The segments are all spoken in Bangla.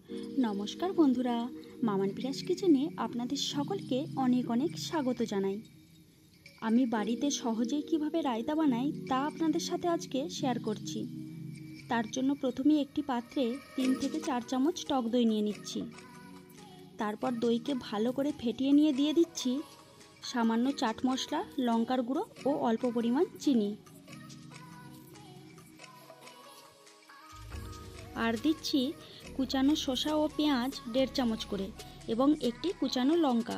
নমস্কার বন্ধুরা, মামান পিয়াস কিচেনে আপনাদের সকলকে অনেক অনেক স্বাগত জানাই। আমি বাড়িতে সহজেই কিভাবে রায়তা বানাই তা আপনাদের সাথে আজকে শেয়ার করছি। তার জন্য প্রথমে একটি পাত্রে 3 থেকে 4 চামচ টক দই নিয়ে নিচ্ছি। তারপর দইকে ভালো করে ফেটিয়ে নিয়ে দিয়ে দিচ্ছি সামান্য চাট মশলা, লঙ্কার গুঁড়ো ও অল্প পরিমাণ চিনি। আর দিচ্ছি কুচানো শসা ও পেঁয়াজ 1.5 চামচ করে এবং একটি কুচানো লঙ্কা।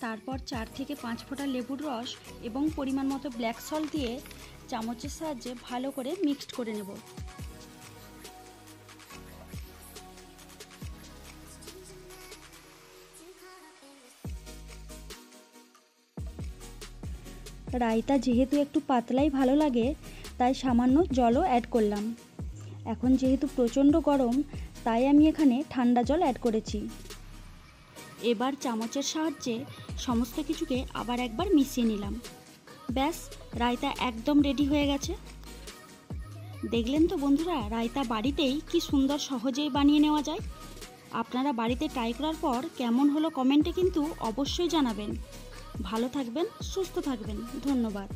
তারপর 4 থেকে 5 ফোঁটা লেবুর রস এবং পরিমাণ মতো ব্ল্যাক সল্ট দিয়ে চামচের সাহায্যে ভালো করে মিক্সড করে নেব। রায়তা যেহেতু একটু পাতলাই ভালো লাগে, তাই সামান্য জলও অ্যাড করলাম। এখন যেহেতু প্রচণ্ড গরম, তাই আমি এখানে ঠান্ডা জল অ্যাড করেছি। এবার চামচের সাহায্যে সমস্ত কিছুকে আবার একবার মিশিয়ে নিলাম। ব্যাস, রায়তা একদম রেডি হয়ে গেছে। দেখলেন তো বন্ধুরা, রায়তা বাড়িতেই কি সুন্দর সহজেই বানিয়ে নেওয়া যায়। আপনারা বাড়িতে ট্রাই করার পর কেমন হলো কমেন্টে কিন্তু অবশ্যই জানাবেন। ভালো থাকবেন, সুস্থ থাকবেন। ধন্যবাদ।